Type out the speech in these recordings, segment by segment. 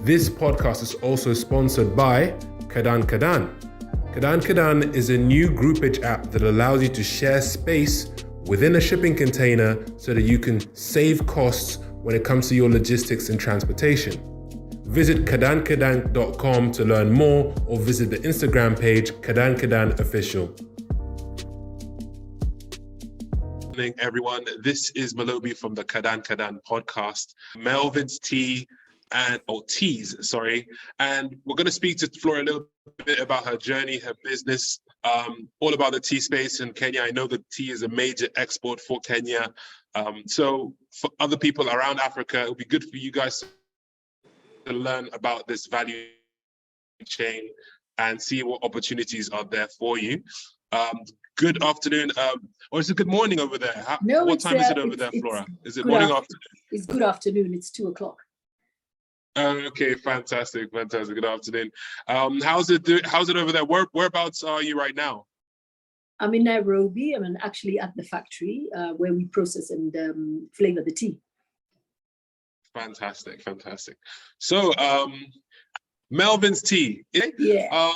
This podcast is also sponsored by Kadan Kadan. Kadan Kadan is a new groupage app that allows you to share space within a shipping container so that you can save costs when it comes to your logistics and transportation. Visit kadankadan.com to learn more or visit the Instagram page Kadan Kadan Official. Good morning, everyone. This is Malobi from the Kadan Kadan podcast. Melvin's teas, and we're going to speak to Flora a little bit about her journey, her business, all about the tea space in Kenya. I know that tea is a major export for Kenya. So for other people around Africa, it would be good for you guys to learn about this value chain and see what opportunities are there for you. Good afternoon, or is it good morning over there? What time is it over there, Flora? Is it morning, afternoon? It's good afternoon. It's 2 o'clock. Okay, fantastic. Good afternoon. How's it over there? Whereabouts are you right now? I'm in Nairobi. I'm actually at the factory where we process and flavor the tea. Fantastic. So, Melvin's tea. Yeah.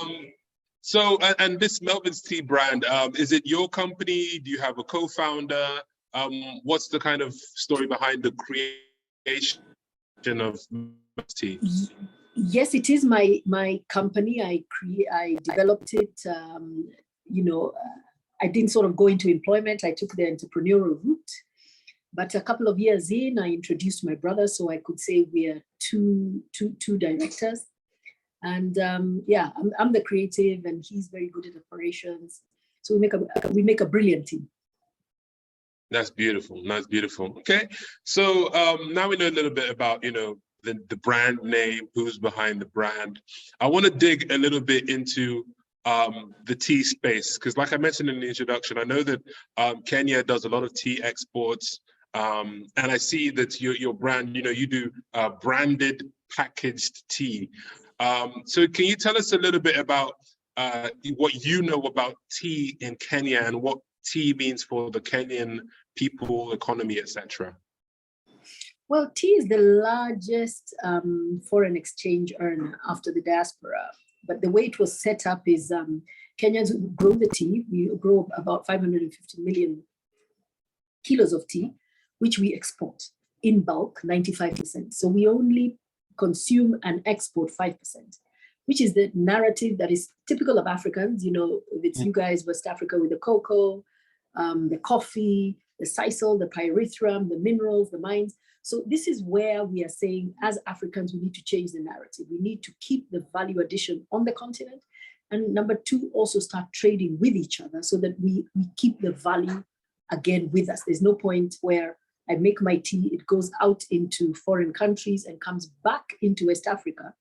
So, and this Melvin's tea brand, is it your company? Do you have a co-founder? What's the kind of story behind the creation of tea? Yes, it is my company. I developed it. I didn't sort of go into employment. I took the entrepreneurial route. But a couple of years in, I introduced my brother, so I could say we are two directors. And I'm the creative, and he's very good at operations. So we make a brilliant team. That's beautiful. Okay, so now we know a little bit about the brand name, who's behind the brand. I want to dig a little bit into the tea space, because like I mentioned in the introduction, I know that Kenya does a lot of tea exports, and I see that your brand, you do branded packaged tea. So can you tell us a little bit about what you know about tea in Kenya and what tea means for the Kenyan people, economy, etc.? Well, tea is the largest foreign exchange earner after the diaspora. But the way it was set up is Kenyans grow the tea. We grow about 550 million kilos of tea, which we export in bulk, 95%. So we only consume and export 5%, which is the narrative that is typical of Africans. It's you guys, West Africa, with the cocoa, the coffee, the sisal, the pyrethrum, the minerals, the mines. So this is where we are saying, as Africans, we need to change the narrative. We need to keep the value addition on the continent. And number two, also start trading with each other so that we keep the value again with us. There's no point where I make my tea, it goes out into foreign countries and comes back into West Africa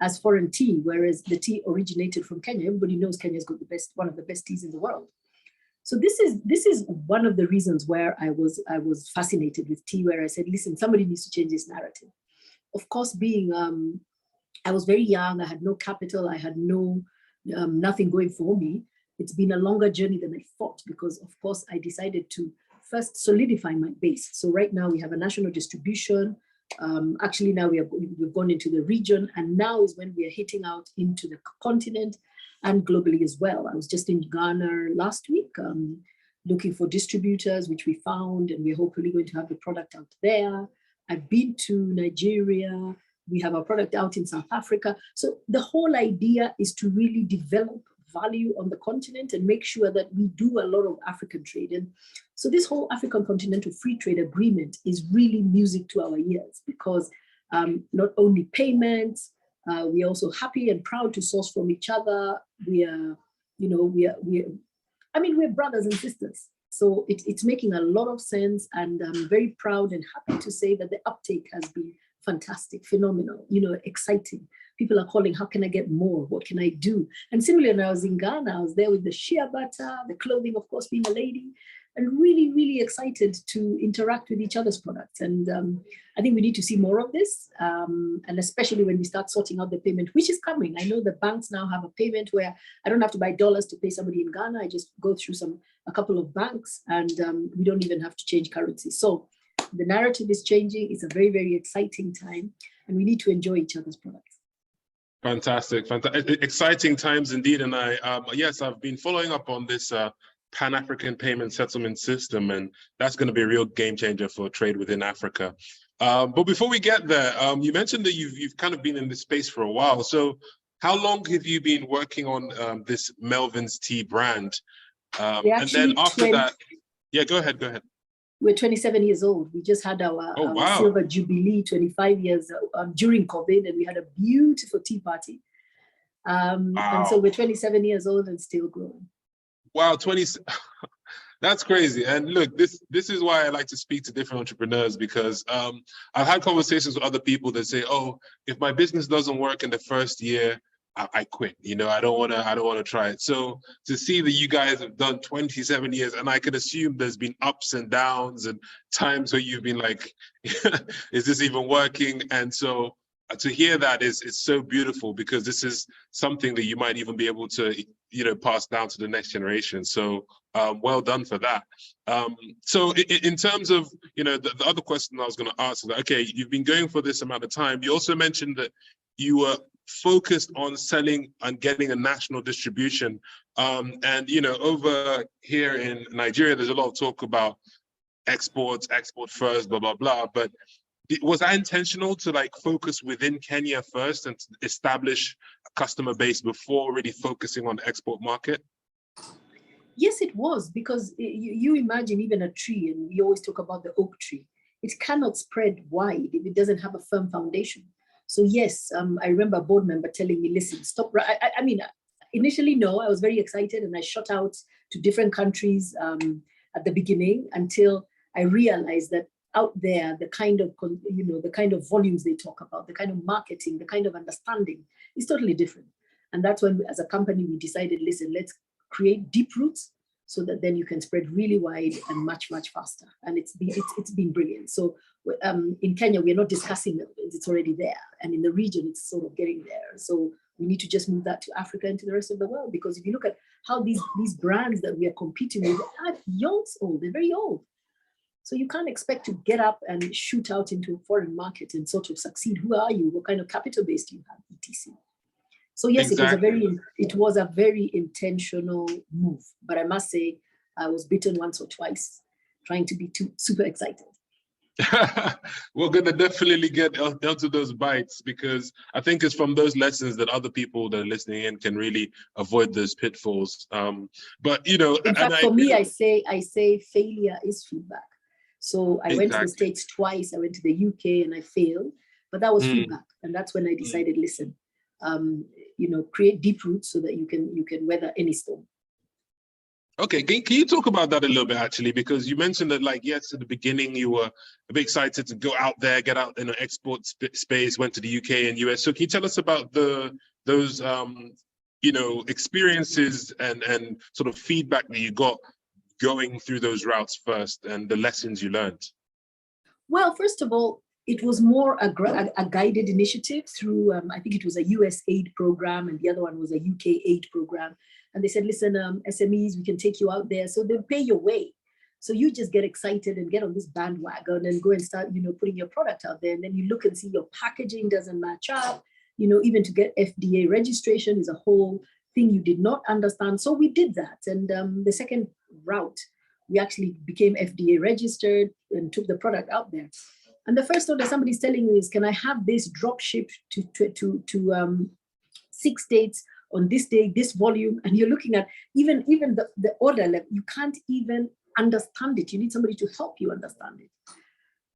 as foreign tea, whereas the tea originated from Kenya. Everybody knows Kenya's got one of the best teas in the world. So this is one of the reasons where I was fascinated with tea, where I said, listen, somebody needs to change this narrative. Of course, being I was very young, I had no capital, I had nothing going for me. It's been a longer journey than I thought, because of course I decided to first solidify my base. So right now we have a national distribution. Actually now we've gone into the region, and now is when we are hitting out into the continent and globally as well. I was just in Ghana last week looking for distributors, which we found, and we're hopefully going to have the product out there. I've been to Nigeria. We have our product out in South Africa. So the whole idea is to really develop value on the continent and make sure that we do a lot of African trade. And so this whole African Continental Free Trade Agreement is really music to our ears, because not only payments, we're also happy and proud to source from each other. We're brothers and sisters. So it's making a lot of sense, and I'm very proud and happy to say that the uptake has been fantastic, phenomenal, exciting. People are calling, how can I get more? What can I do? And similarly, when I was in Ghana, I was there with the shea butter, the clothing, of course, being a lady, and really, really excited to interact with each other's products. And I think we need to see more of this, and especially when we start sorting out the payment, which is coming. I know the banks now have a payment where I don't have to buy dollars to pay somebody in Ghana. I just go through a couple of banks, and we don't even have to change currency. So the narrative is changing. It's a very, very exciting time. and we need to enjoy each other's products. Fantastic, fantastic, exciting times indeed. And yes, I've been following up on this Pan-African payment settlement system, and that's going to be a real game changer for trade within Africa. But before we get there, you mentioned that you've kind of been in this space for a while. So how long have you been working on this Melvin's tea brand? And then after that, yeah, go ahead. We're 27 years old. We just had our silver jubilee, 25 years during COVID, and we had a beautiful tea party. And so we're 27 years old and still growing. Wow, that's crazy. And look, this is why I like to speak to different entrepreneurs, because I've had conversations with other people that say, oh, if my business doesn't work in the first year, I quit. You know, I don't want to try it. So to see that you guys have done 27 years, and I could assume there's been ups and downs and times where you've been like, is this even working? And so to hear that is so beautiful, because this is something that you might even be able to, you know, pass down to the next generation. So well done for that. So in terms of, you know, the other question I was going to ask is that, okay, you've been going for this amount of time. You also mentioned that you were focused on selling and getting a national distribution. And, you know, over here in Nigeria, there's a lot of talk about export first, blah, blah, blah. But was that intentional to like focus within Kenya first and establish a customer base before really focusing on the export market? Yes, it was, because you imagine even a tree, and we always talk about the oak tree. It cannot spread wide if it doesn't have a firm foundation. So yes, I remember a board member telling me, listen, stop. I mean, initially, no, I was very excited and I shot out to different countries at the beginning, until I realized that out there, the kind of, you know, the kind of volumes they talk about, the kind of marketing, the kind of understanding is totally different. And that's when, as a company, we decided, listen, let's create deep roots so that then you can spread really wide and much, much faster. And it's been brilliant. So in Kenya, we're not discussing Melvins, it's already there. And in the region, it's sort of getting there. So we need to just move that to Africa and to the rest of the world. Because if you look at how these brands that we are competing with are years old, they're very old. So you can't expect to get up and shoot out into a foreign market and sort of succeed. Who are you? What kind of capital base do you have, etc.? So yes, exactly. It was a very intentional move. But I must say, I was bitten once or twice, trying to be super excited. We're going to definitely get onto those bites, because I think it's from those lessons that other people that are listening in can really avoid those pitfalls. But, you know, in fact, for me, I say failure is feedback. So I went to the States twice. I went to the UK and I failed, but that was feedback. And that's when I decided, listen, you know, create deep roots so that you can weather any storm. Okay, can you talk about that a little bit, actually? Because you mentioned that, like, yes, at the beginning you were a bit excited to go out there, get out in an export space, went to the UK and US. So can you tell us about those you know, experiences and sort of feedback that you got going through those routes first, and the lessons you learned? Well, first of all, it was more a guided initiative through, I think it was a US aid program, and the other one was a UK aid program. And they said, listen, SMEs, we can take you out there. So they'll pay your way. So you just get excited and get on this bandwagon and go and start, you know, putting your product out there. And then you look and see your packaging doesn't match up. You know, even to get FDA registration is a whole thing you did not understand. So we did that. And the second route, we actually became FDA registered and took the product out there. And the first order somebody's telling you is, can I have this drop ship to 6 states on this day, this volume? And you're looking at even the order level, you can't even understand it. You need somebody to help you understand it.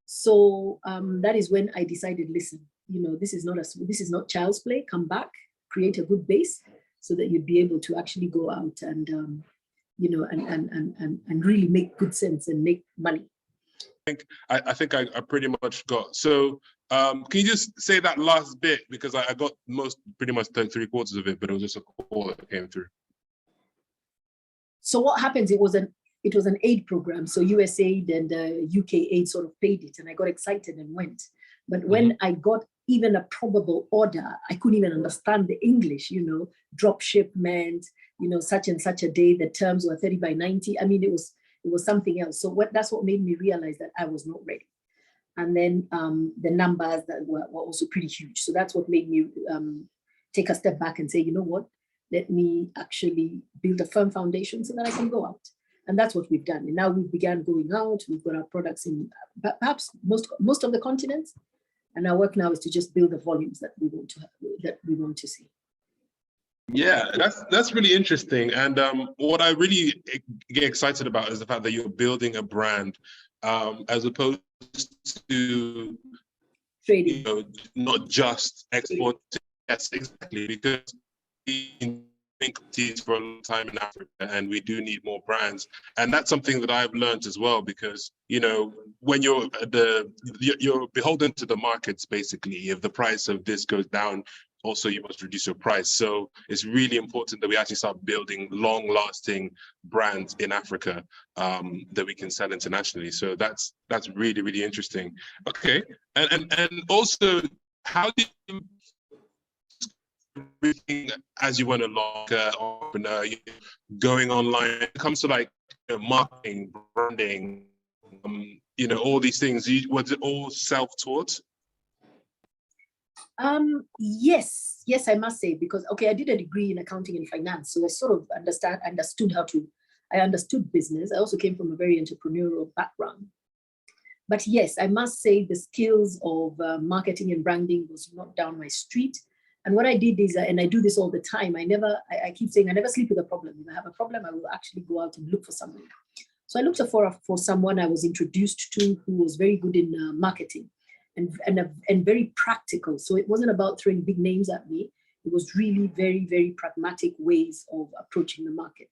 So that is when I decided, listen, you know, this is not child's play. Come back, create a good base so that you'd be able to actually go out and you know, and really make good sense and make money. I think I pretty much got. So can you just say that last bit, because I got pretty much 3/4 of it, but it was just a call that came through. So what happens? It was an aid program. So USAID and UK aid sort of paid it, and I got excited and went. But when I got even a probable order, I couldn't even understand the English. You know, drop shipment. You know, such and such a day. The terms were 30 by 90. I mean, it was something else. So that's what made me realize that I was not ready. And then the numbers that were also pretty huge. So that's what made me take a step back and say, you know what, let me actually build a firm foundation so that I can go out. And that's what we've done. And now we've began going out. We've got our products in perhaps most of the continents. And our work now is to just build the volumes that we want to see. Yeah, that's really interesting. And what I really get excited about is the fact that you're building a brand, as opposed to trading. You know, not just exporting. Yes, exactly, because we've been doing teas for a long time in Africa, and we do need more brands. And that's something that I've learned as well, because you know, when you're beholden to the markets, basically. If the price of this goes down, also you must reduce your price. So it's really important that we actually start building long-lasting brands in Africa that we can sell internationally. So that's really, really interesting. Okay, and also, how do you, everything as you went along, entrepreneur, going online, when it comes to like marketing, branding, you know, all these things, was it all self-taught? Yes, I must say, because okay, I did a degree in accounting and finance, so I sort of I understood business. I also came from a very entrepreneurial background. But yes, I must say the skills of marketing and branding was not down my street. And what I did is, and I do this all the time, I keep saying I never sleep with a problem. If I have a problem, I will actually go out and look for somebody. So I looked for someone I was introduced to who was very good in marketing and very practical. So it wasn't about throwing big names at me. It was really very, very pragmatic ways of approaching the market.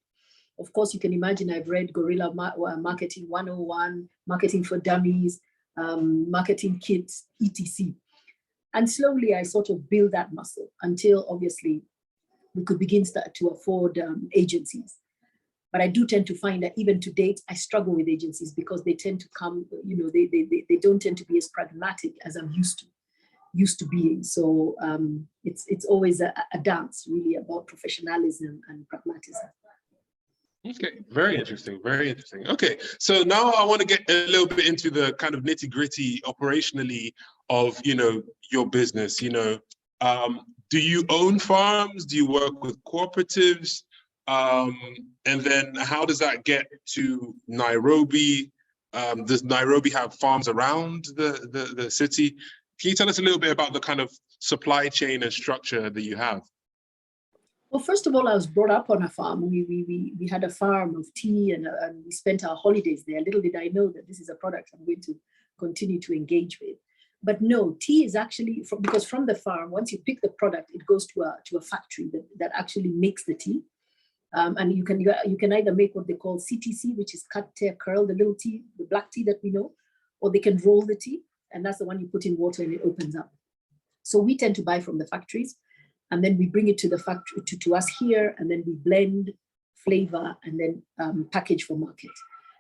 Of course, you can imagine I've read Guerrilla Marketing 101, Marketing for Dummies, Marketing Kits, etc. And slowly I sort of built that muscle until obviously we could begin to afford agencies. But I do tend to find that even to date, I struggle with agencies because they tend to come, you know, they don't tend to be as pragmatic as I'm used to being. So it's always a dance really about professionalism and pragmatism. Okay, very interesting, very interesting. Okay, so now I want to get a little bit into the kind of nitty-gritty operationally of, you know, your business. You know, do you own farms? Do you work with cooperatives? And then how does that get to Nairobi? Does Nairobi have farms around the city? Can you tell us a little bit about the kind of supply chain and structure that you have? Well, first of all, I was brought up on a farm. We had a farm of tea and we spent our holidays there. Little did I know that this is a product I'm going to continue to engage with. But no, tea is actually, because from the farm, once you pick the product, it goes to a factory that actually makes the tea. And you can either make what they call CTC, which is cut, tear, curl, the little tea, the black tea that we know, or they can roll the tea. And that's the one you put in water and it opens up. So we tend to buy from the factories. And then we bring it to the factory, to us here, and then we blend, flavor, and then package for market.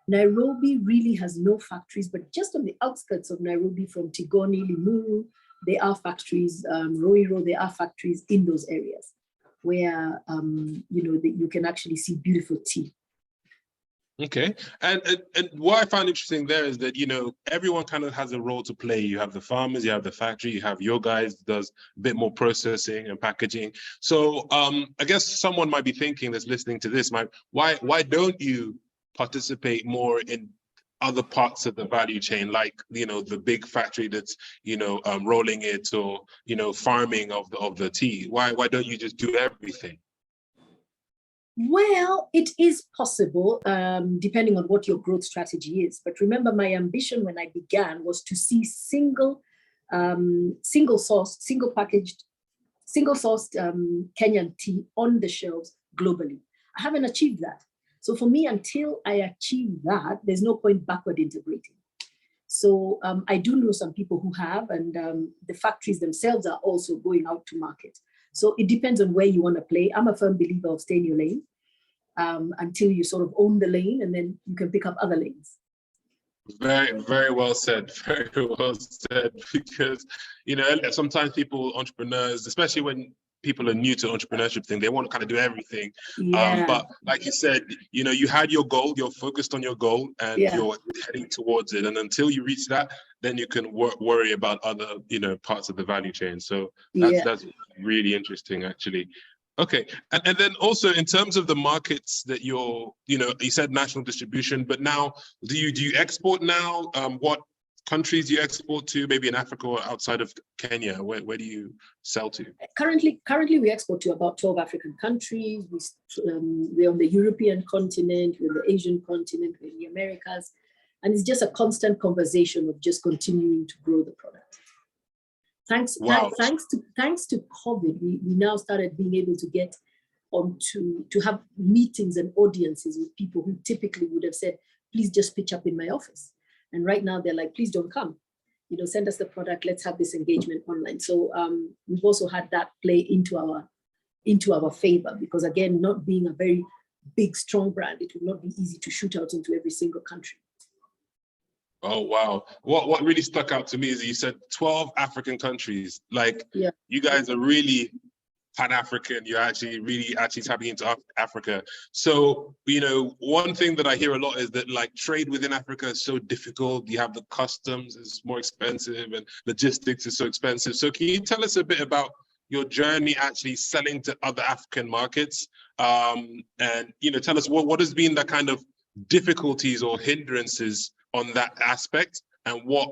Nairobi really has no factories, but just on the outskirts of Nairobi, from Tigoni, Limuru, there are factories, Roiro, there are factories in those areas where you know, you can actually see beautiful tea. Okay, and what I found interesting there is that, you know, everyone kind of has a role to play. You have the farmers, you have the factory, you have your guys does a bit more processing and packaging. So I guess someone might be thinking that's listening to this, why don't you participate more in other parts of the value chain, like, you know, the big factory that's, you know, rolling it, or, you know, farming of the tea? Why don't you just do everything? Well, it is possible, depending on what your growth strategy is. But remember, my ambition when I began was to see single sourced, single packaged, single sourced Kenyan tea on the shelves globally. I haven't achieved that. So for me, until I achieve that, there's no point backward integrating. So I do know some people who have, and the factories themselves are also going out to market. So it depends on where you want to play. I'm a firm believer of stay in your lane until you sort of own the lane, and then you can pick up other lanes. Very, very well said. Very well said. Because, you know, sometimes entrepreneurs, especially when people are new to entrepreneurship thing. They want to kind of do everything. Yeah. But like you said, you know, you had your goal, you're focused on your goal, and you're heading towards it. And until you reach that, then you can worry about other, you know, parts of the value chain. So that's really interesting, actually. Okay, and then also in terms of the markets that you're, you know, you said national distribution, but now do you export now? What countries do you export to, maybe in Africa or outside of Kenya? Where do you sell to? Currently we export to about 12 African countries. We're on the European continent, we're on the Asian continent, we're in the Americas. And it's just a constant conversation of just continuing to grow the product. Thanks to COVID, we now started being able to get on to have meetings and audiences with people who typically would have said, please just pitch up in my office. And right now they're like, please don't come, you know, send us the product, let's have this engagement online. So we've also had that play into our favor, because again, not being a very big, strong brand, it would not be easy to shoot out into every single country. Oh, wow. What really stuck out to me is you said 12 African countries. Like, you guys are really Pan-African. You're really tapping into Africa. So, you know, one thing that I hear a lot is that like trade within Africa is so difficult. You have the customs is more expensive and logistics is so expensive. So can you tell us a bit about your journey actually selling to other African markets? And, you know, tell us what has been the kind of difficulties or hindrances on that aspect, and what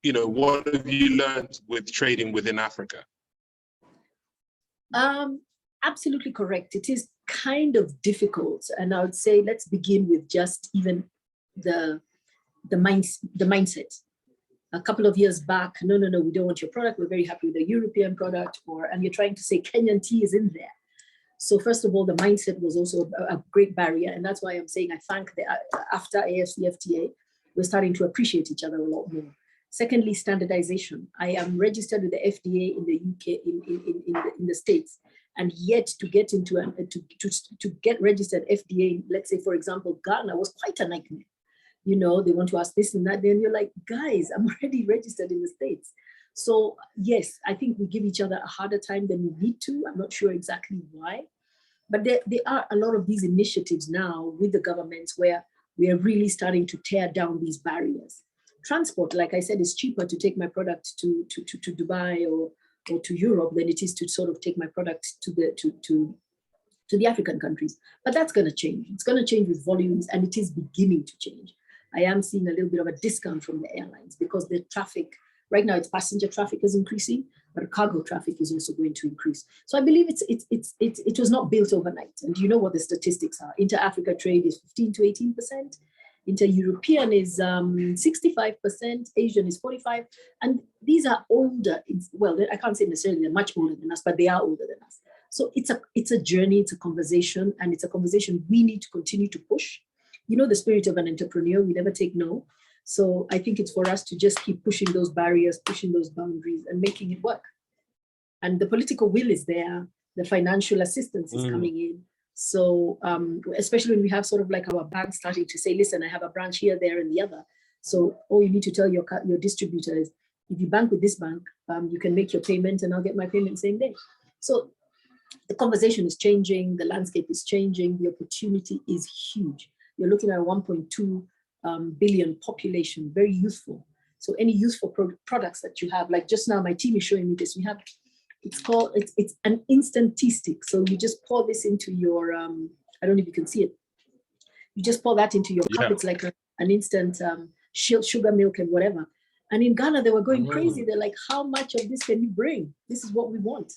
have you learned with trading within Africa? Absolutely correct. It is kind of difficult, and I would say let's begin with just even the mindset. A couple of years back, no, we don't want your product. We're very happy with the European product, and you're trying to say Kenyan tea is in there. So first of all, the mindset was also a great barrier, and that's why I'm saying I thank after AFCFTA, we're starting to appreciate each other a lot more. Secondly, standardization. I am registered with the FDA in the UK, in the States, and yet to get into to get registered FDA, let's say for example, Ghana was quite a nightmare. You know, they want to ask this and that, then you're like, guys, I'm already registered in the States. So yes, I think we give each other a harder time than we need to. I'm not sure exactly why, but there are a lot of these initiatives now with the governments where we are really starting to tear down these barriers. Transport, like I said, is cheaper to take my product to Dubai or to Europe than it is to sort of take my product to the African countries. But that's going to change. It's going to change with volumes, and it is beginning to change. I am seeing a little bit of a discount from the airlines because the traffic, right now it's passenger traffic is increasing, but cargo traffic is also going to increase. So I believe it was not built overnight. And you know what the statistics are. Inter-Africa trade is 15 to 18%. Inter-European is 65%, Asian is 45%. And these are older, well, I can't say necessarily they're much older than us, but they are older than us. So it's a journey, it's a conversation, and it's a conversation we need to continue to push. You know, the spirit of an entrepreneur, we never take no. So I think it's for us to just keep pushing those barriers, pushing those boundaries, and making it work. And the political will is there. The financial assistance is coming in. So especially when we have sort of like our banks starting to say, listen, I have a branch here, there, and the other. So all you need to tell your distributor is, if you bank with this bank, you can make your payment and I'll get my payment same day. So the conversation is changing, the landscape is changing, the opportunity is huge. You're looking at a 1.2 billion population, very youthful. So any youthful products that you have, like just now, my team is showing me this. We have, it's an instant tea stick. So you just pour this into your, I don't know if you can see it. You just pour that into your cup. It's like an instant sugar milk and whatever. And in Ghana, they were going crazy. They're like, how much of this can you bring? This is what we want.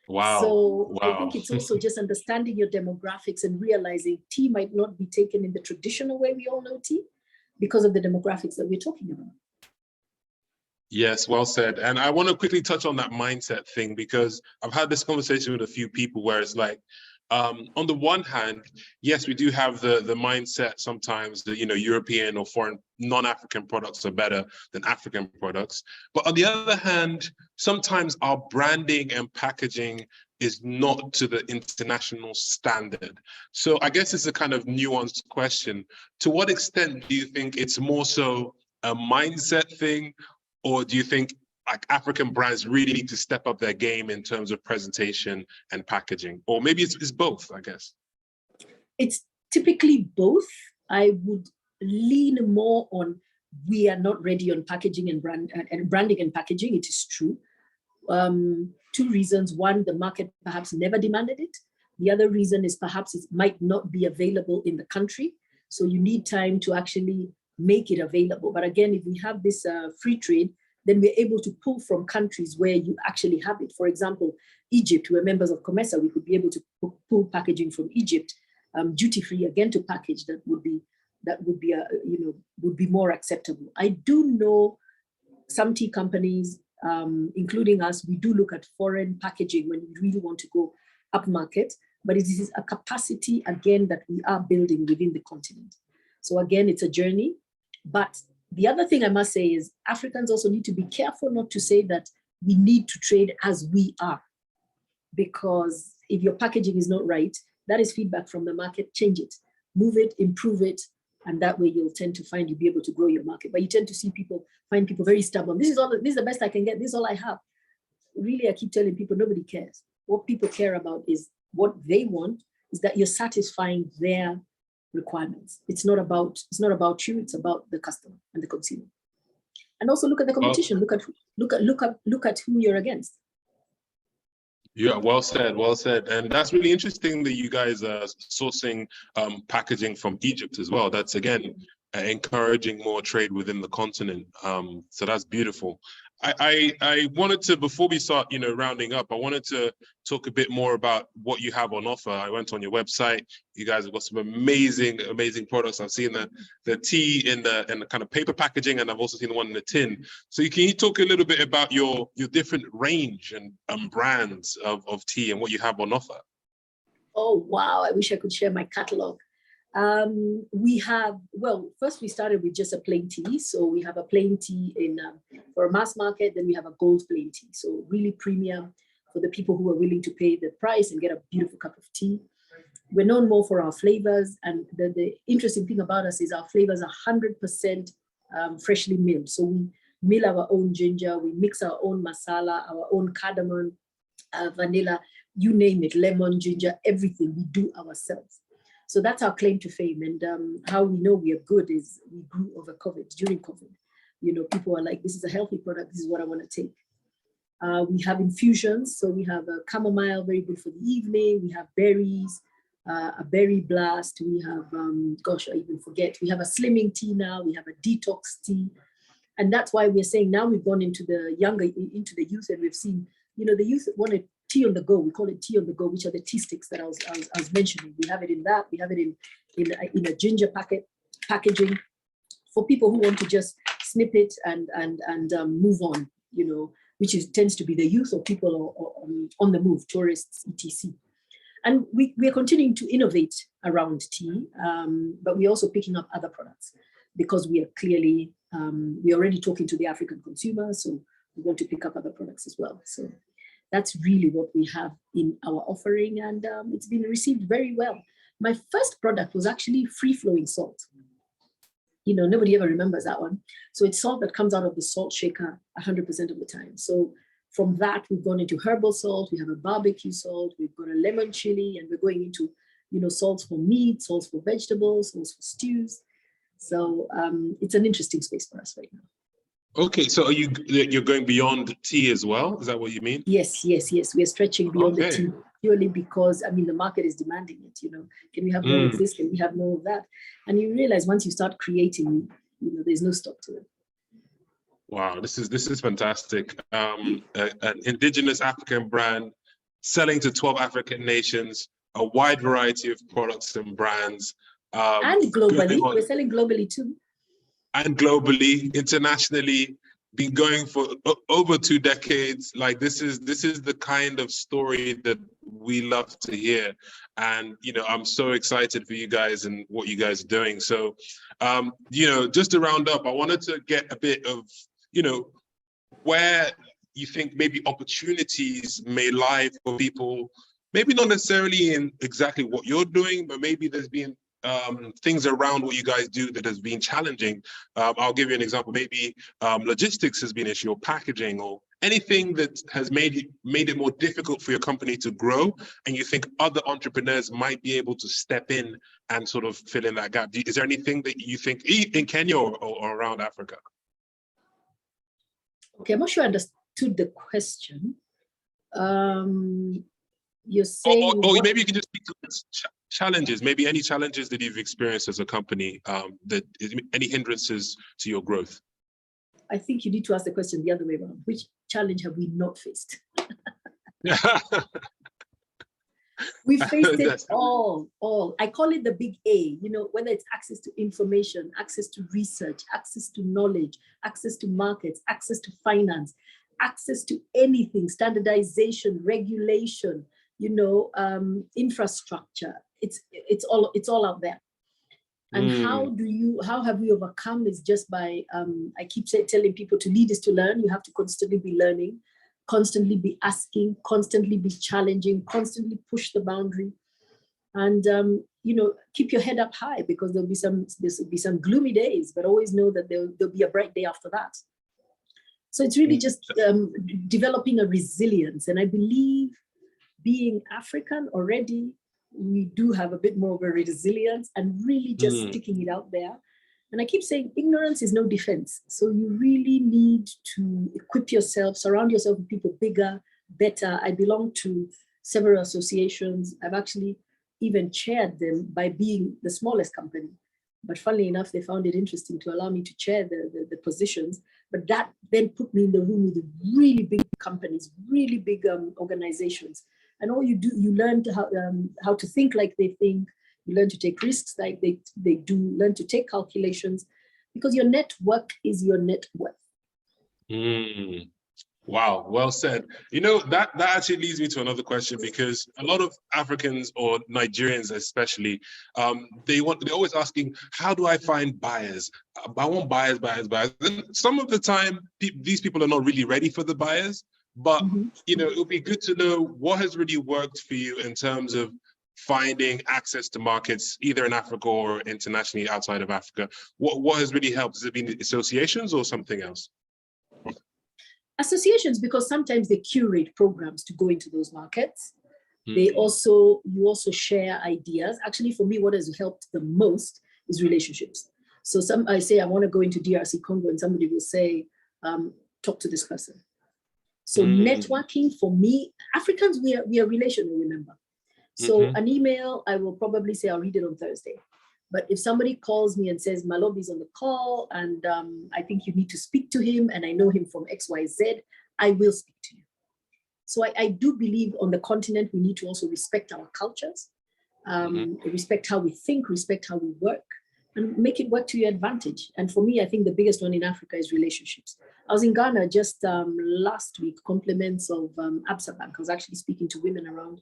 Wow. So I think it's also just understanding your demographics and realizing tea might not be taken in the traditional way we all know tea because of the demographics that we're talking about. Yes, well said. And I want to quickly touch on that mindset thing, because I've had this conversation with a few people where it's like, on the one hand, yes, we do have the mindset sometimes that, you know, European or foreign non-African products are better than African products. But on the other hand, sometimes our branding and packaging is not to the international standard. So I guess it's a kind of nuanced question. To what extent do you think it's more so a mindset thing, or do you think like African brands really need to step up their game in terms of presentation and packaging? Or maybe it's both, I guess. It's typically both. I would lean more on we are not ready on packaging and branding and packaging. It is true. Two reasons. One, the market perhaps never demanded it. The other reason is perhaps it might not be available in the country. So you need time to actually make it available. But again, if we have this free trade, then we're able to pull from countries where you actually have it. For example, Egypt, we're members of COMESA, we could be able to pull packaging from Egypt, duty free again to package. That would be more acceptable. I do know some tea companies, including us, we do look at foreign packaging when we really want to go upmarket, but it is a capacity again that we are building within the continent. So again, it's a journey. But the other thing I must say is Africans also need to be careful not to say that we need to trade as we are, because if your packaging is not right, that is feedback from the market. Change it, move it, improve it, and that way you'll tend to find you'll be able to grow your market. But you tend to find people very stubborn. This is the best I can get. This is all I have. Really, I keep telling people nobody cares. What people care about is what they want, is that you're satisfying their requirements. It's not about you. It's about the customer and the consumer. And also look at the competition. Look at who you're against. Yeah, well said, well said. And that's really interesting that you guys are sourcing packaging from Egypt as well. That's, again, encouraging more trade within the continent. So that's beautiful. I wanted to, before we start, rounding up, I wanted to talk a bit more about what you have on offer. I went on your website. You guys have got some amazing products. I've seen the tea in the kind of paper packaging, and I've also seen the one in the tin. So can you talk a little bit about your different range and brands of tea and what you have on offer? Oh, wow. I wish I could share my catalog. First we started with just a plain tea. So we have a plain tea for a mass market, then we have a gold plain tea. So really premium for the people who are willing to pay the price and get a beautiful cup of tea. We're known more for our flavors. And the interesting thing about us is our flavors are 100% freshly milled. So we mill our own ginger, we mix our own masala, our own cardamom, vanilla, you name it, lemon, ginger, everything we do ourselves. So that's our claim to fame. And how we know we are good is we grew over COVID, during COVID. People are like, this is a healthy product. This is what I want to take. We have infusions. So we have a chamomile, very good for the evening. We have berries, a berry blast. We have, I even forget. We have a slimming tea now. We have a detox tea. And that's why we're saying now we've gone into the youth, and we've seen, the youth wanted tea on the go. We call it tea on the go, which are the tea sticks that I was mentioning. We have it in that. We have it in a ginger packaging for people who want to just snip it and move on. Which tends to be the youth or people on the move, tourists, etc. And we are continuing to innovate around tea, but we're also picking up other products because we are clearly we're already talking to the African consumer, so we want to pick up other products as well. So that's really what we have in our offering, and it's been received very well. My first product was actually free-flowing salt. Nobody ever remembers that one. So it's salt that comes out of the salt shaker 100% of the time. So from that, we've gone into herbal salt. We have a barbecue salt. We've got a lemon chili, and we're going into, salts for meat, salts for vegetables, salts for stews. So it's an interesting space for us right now. Okay, so you're going beyond tea as well? Is that what you mean? Yes. We're stretching beyond the tea purely because, the market is demanding it. Can we have more of this? Can we have more of that? And you realize once you start creating, there's no stop to it. Wow, this is fantastic. An indigenous African brand selling to 12 African nations, a wide variety of products and brands. And globally, we're selling globally too. And globally, internationally, been going for over 2 decades. Like this is the kind of story that we love to hear. And, I'm so excited for you guys and what you guys are doing. So, just to round up, I wanted to get a bit of, where you think maybe opportunities may lie for people, maybe not necessarily in exactly what you're doing, but maybe there's been things around what you guys do that has been challenging. I'll give you an example. Maybe logistics has been an issue, or packaging, or anything that has made it more difficult for your company to grow, and you think other entrepreneurs might be able to step in and sort of fill in that gap. Is there anything that you think in Kenya or around Africa? Okay, I'm not sure I understood the question. You're saying, or maybe you can just speak to challenges, maybe any challenges that you've experienced as a company, that is any hindrances to your growth. I think you need to ask the question the other way around. Which challenge have we not faced? We faced it all. I call it the big A, you know, whether it's access to information, access to research, access to knowledge, access to markets, access to finance, access to anything, standardization, regulation, you know, infrastructure. It's all out there. And how have we overcome is just by, I keep telling people to lead is to learn. You have to constantly be learning, constantly be asking, constantly be challenging, constantly push the boundary. And, you know, keep your head up high, because there'll be some gloomy days, but always know that there'll be a bright day after that. So it's really just developing a resilience. And I believe being African already, we do have a bit more of a resilience and really just sticking it out there. And I keep saying ignorance is no defense. So you really need to equip yourself, surround yourself with people bigger, better. I belong to several associations. I've actually even chaired them by being the smallest company. But funnily enough, they found it interesting to allow me to chair the positions. But that then put me in the room with really big companies, really big organizations. And all you do, you learn how to think like they think. You learn to take risks like they do, learn to take calculations, because your network is your net worth. Wow, well said. You know, that actually leads me to another question, because a lot of Africans, or Nigerians especially, they're always asking, how do I find buyers? I want buyers. And some of the time, these people are not really ready for the buyers. But, you know, it would be good to know what has really worked for you in terms of finding access to markets, either in Africa or internationally outside of Africa. What has really helped? Has it been associations or something else? Associations, because sometimes they curate programs to go into those markets. You also share ideas. Actually, for me, what has helped the most is relationships. So I say, I want to go into DRC Congo, and somebody will say, talk to this person. So networking for me, Africans, we are relational, remember. So an email, I will probably say, I'll read it on Thursday. But if somebody calls me and says, Malobi's on the call, and I think you need to speak to him, and I know him from XYZ, I will speak to you. So I do believe on the continent, we need to also respect our cultures, respect how we think, respect how we work, and make it work to your advantage. And for me, I think the biggest one in Africa is relationships. I was in Ghana just last week, compliments of Absa Bank. I was actually speaking to women around,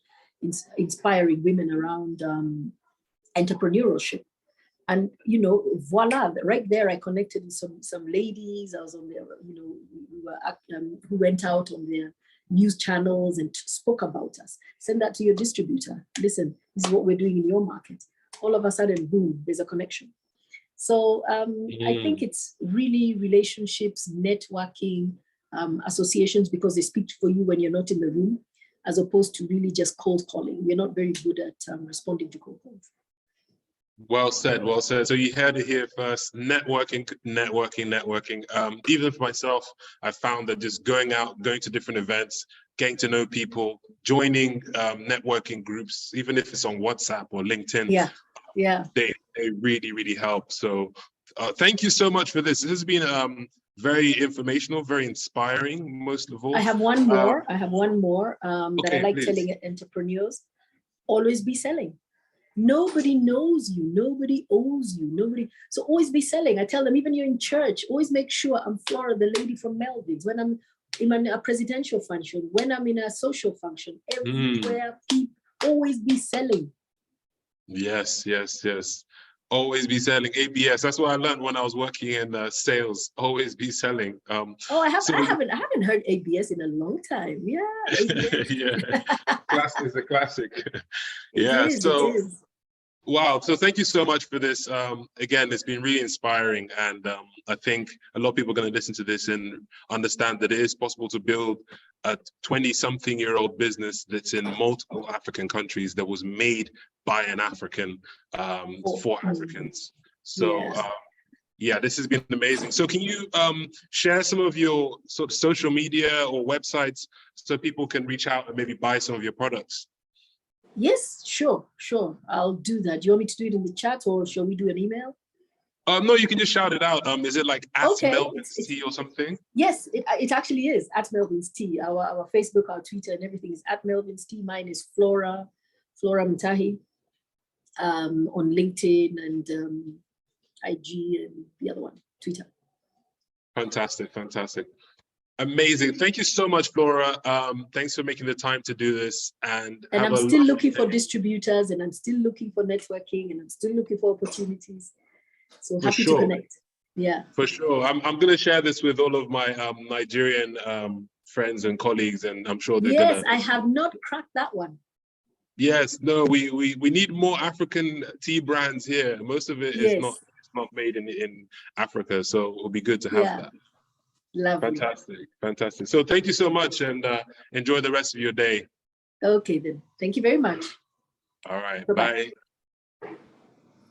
inspiring women around entrepreneurship. And, you know, voila, right there, I connected with some ladies. I was on there, you know, who went out on their news channels and spoke about us. Send that to your distributor. Listen, this is what we're doing in your market. All of a sudden, boom, there's a connection. So I think it's really relationships, networking, associations, because they speak for you when you're not in the room, as opposed to really just cold calling. We're not very good at responding to cold calls. Well said, well said. So you heard it here first, networking. Even for myself, I found that just going out, going to different events, getting to know people, joining networking groups, even if it's on WhatsApp or LinkedIn, they really, really help. So thank you so much for this. This has been very informational, very inspiring, most of all. I have one more. That I like telling entrepreneurs. Always be selling. Nobody knows you, nobody owes you, nobody. So always be selling. I tell them, even you're in church, always make sure I'm Flora, the lady from Melvin's. When I'm in a presidential function, when I'm in a social function, everywhere, people always be selling. Yes. Always be selling. ABS. That's what I learned when I was working in sales. Always be selling. I haven't heard ABS in a long time. Yeah. ABS. Yeah. Classic is a classic. It is. Wow. So thank you so much for this. Again, it's been really inspiring. And I think a lot of people are going to listen to this and understand that it is possible to build a 20-something-year-old business that's in multiple African countries that was made by an African for Africans. So Yes. yeah, this has been amazing. So can you share some of your sort of social media or websites so people can reach out and maybe buy some of your products? Yes, sure. I'll do that. Do you want me to do it in the chat, or shall we do an email? No, you can just shout it out. Is it like at Okay, Melvin's Tea or something? Yes, it actually is at Melvin's Tea. Our Facebook, our Twitter, and everything is at Melvin's Tea. Mine is Flora Mutahi, on LinkedIn and IG and the other one, Twitter. Fantastic. Amazing. Thank you so much, Flora. Thanks for making the time to do this. And I'm still looking for distributors, and I'm still looking for networking, and I'm still looking for opportunities. So happy to connect. Yeah. For sure. I'm going to share this with all of my Nigerian friends and colleagues, and I'm sure they're Yes, I have not cracked that one. Yes, no, we need more African tea brands here. Most of it is not made in Africa, so it'll be good to have that. Lovely. Fantastic. So thank you so much, and enjoy the rest of your day. Okay then. Thank you very much. All right. Bye-bye. Bye.